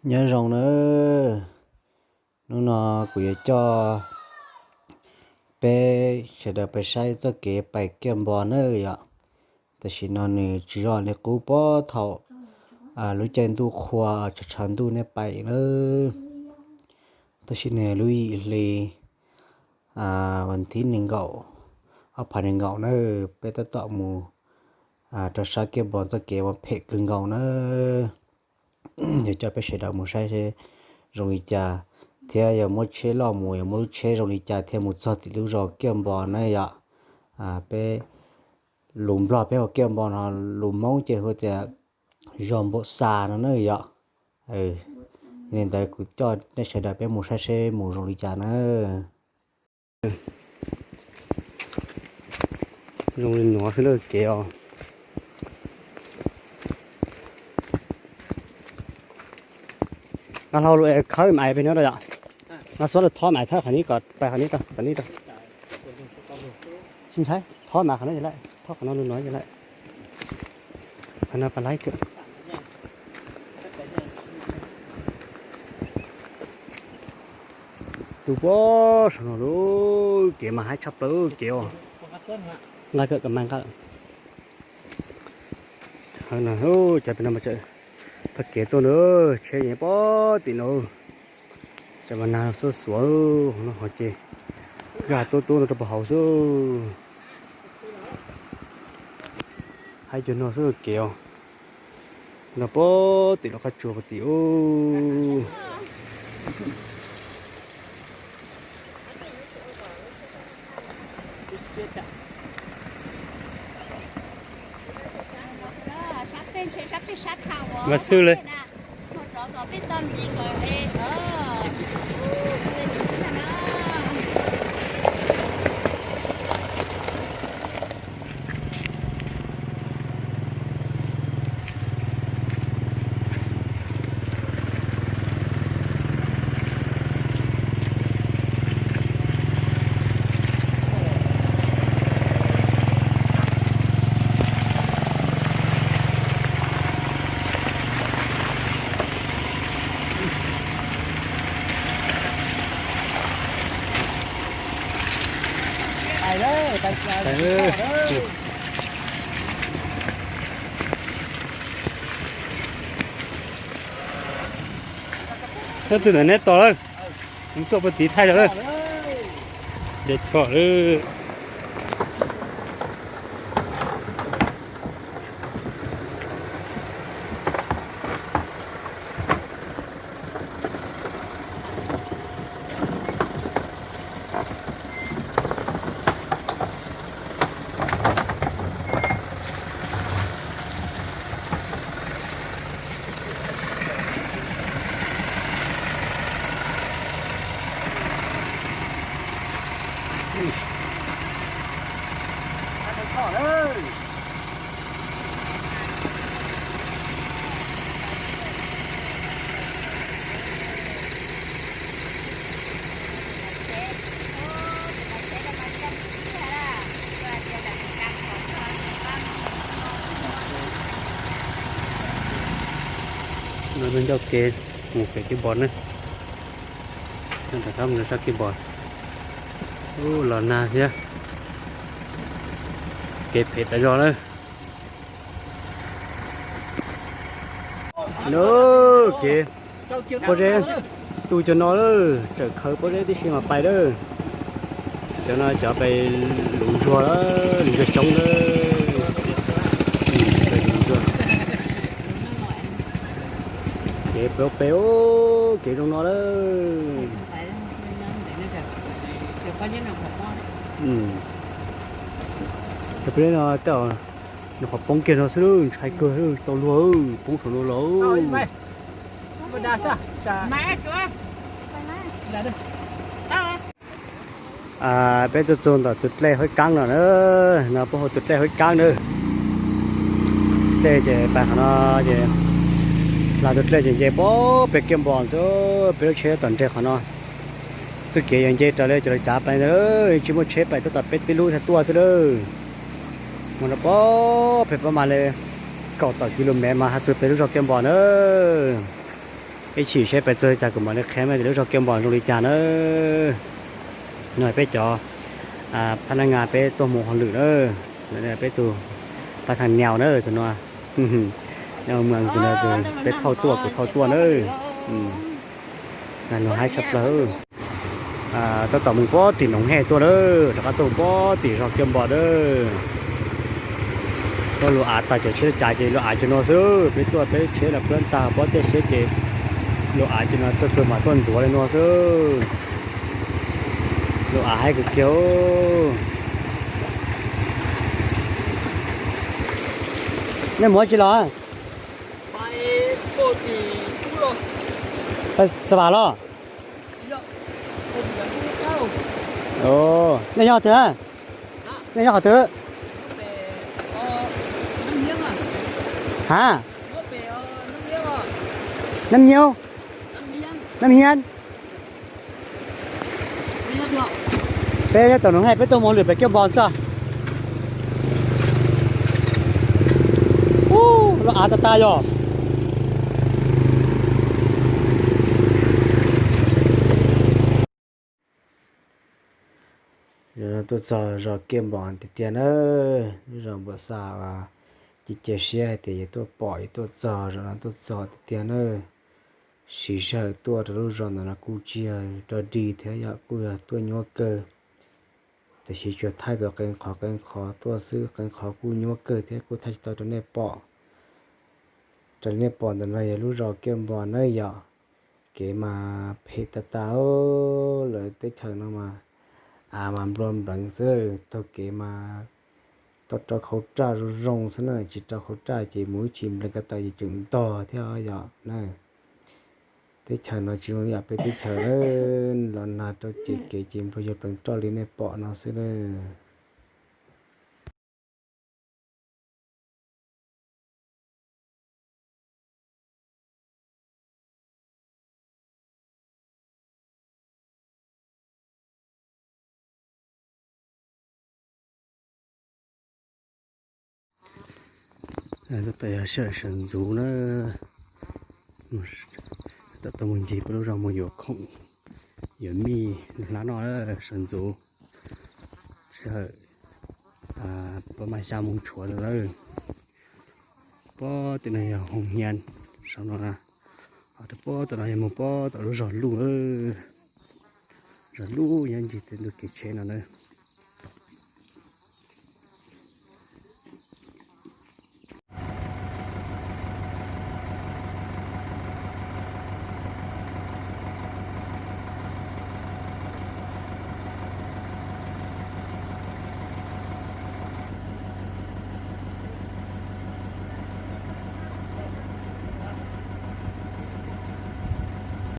nhớ rồng nữa nó cũng cho bé sẽ được bé sai cho kế bài kiếm bò nữa vậyแต่ฉันนอนจีรอเนี่ยกูป้อเท่ารู้ใจตู้ครัวจะฉันตู้เนี่ยไปเลยแต่ฉันเนี่ยรู้เลยวันที่หนึ่งเก่าเอาผ่านหนึ่งเก่าเนอะไปตัดต่อหมูจะใช้เก็บบอลจะเก็บมาเพะกึ่งเก่าเนอะเดี๋ยวจะไปเสียดายหมูใช่ใช่โรงอีจ่าเที่ยอย่ามัวเช่ล่อหมูอย่ามัวเช่โรงอีจ่าเที่ยหมูสดติดลูกรอเก็บบอลเนอะอย่าไปหลุมรอบไปเอาเก็บบอลหลุมมองเจอเขาจะยอมบดซาเนอะอย่าnên tại cứ cho nó sẽ đợi bé mù sa xe mù rồi đi chả nữa rồi nhỏ thứ nữa kẹo nó lâu rồi khơi mày bên đó rồi ạ nó số là thò mày thò khả ní cọtไปkhả ní đâu xin thấy thò mày khả ní lại thò khả nó luôn nói lại khả nó phải lấy kìa tụi bố sao nó kiểu mà hai chắp tới kiểu lại cái mang cái hơn là hú chạy bên nào mà chạy thật kiểu tôi nữa chơi nhẹ bó tí nữa chạy bên nào số số nó hỏi chơi gà tôi nó tập hậu số hai chuyện nó số kiểu nó bó tí nó cắt chùa một tí ô mà sư lên thế từ nét to lên chúng tôi một tí thay rồi để cho nữa nó bên đâu kê một cái bọt này nên phải không nó ra cái bọt ô lò na thế kê phết tại rồi đấy nữa kê bố đây tôi cho nó đó trời khơi bố đây đi xem mà bay đó cho nó trở về lũ rùa đó lũ rùa sống đó kẹp béo béo kẹp trong nó đó kẹp đấy nó tao nó học bóng kia nó sẽ luôn chạy cơ luôn tao luôn bóng thằng nó lố bây giờ chôn là tụt lê hơi căng rồi nữa nó bao hồi tụt lê hơi căng nữa đây để bạn nó để là được lên những cái bó bể kiếm bòn số bể chế toàn chế của nó số kia những cái trở lên trở lại trả bài nữa chỉ muốn chế bài tôi tập bể lú theo tua thôi đó mà nó bó bể bao mà lên cậu tàu km mà hai chục bể lú kiếm bòn nữa cái chỉ sẽ phải chơi chả của mọi người khéo mà để cho kem bò trong đi chả nữa nói bé choพนักงานไปตัวหมูหันหรือเด้อเนี่ยไปตัวไปทางแนวเด้อตัวนัวแนวเมืองตัวนัวไปเข้าตัวเด้องานเราให้ชับเลยตัวต่อมึงป้อตีหนองแห่ตัวเด้อแล้วก็ตัวป้อตีรอกเกมบอเด้อตัวลูอาตาจะเชื่อใจเจลูอาจะนอซื้อไปตัวไปเชื่อแบบเพื่อนตาป้อเตเชื่อเจลูอาจะนอตัวมาต้นสวยนอซื้อลูอาให้กับเกี้ยวนี่หมอจีหรอไปโกตีทุโรไปสบายหรอเยอะคนอย่างนี้เจ้าโอ้นี่ยอดเถอะนี่ยอดเถอะไปน้ำเลี้ยงอ่ะฮะไปน้ำเลี้ยงอ่ะน้ำเงี้ยวน้ำเลี้ยงน้ำเฮียนไม่ใช่หรอกไปได้ตัวหนูให้ไปตัวหมอหรือไปเก็บบอลซะโอ้เราอาตาย่อเดี๋ยวตัวจอรอเกมบอลติดเตียนรอบสาวจิเจเชียแต่ตัวปล่อยตัวจอรอตัวจอติดเตียนสีเสือตัวรู้รอนนะกูเชียตัวดีเท่ากูตัวยัวเกอแต่สีจุดท้ายตัวกันขอตัวซื้อกันขอกูยัวเกอเท่ากูทัชตัวนี้ปอตัวนี้ปอตัวนั้นรู้รอเกมบอลเกมาเพตตาเลยเตชังน้ำมามันรวมดังเสือตัวเกมาตัวเขาจ้ารงซะหน่อยจิตตัวเขาจ้าจีมือชิมแล้วก็ตัวจีจุ่มต่อเท่านั่นเตชังน้อยชิมอยากไปเตชังหลอนนาตัวจีเกจิมพยศเป็นตัวลิ้นในปอน้องเสือตัวเตะเสือสันจูนะแต่ตัวมึงจีบเราไม่อยู่คง有米拿到了神族之后不买下蒙戳的了包的那些红烟上到了的包的那些么包到了绕路了绕路人家都给钱了呢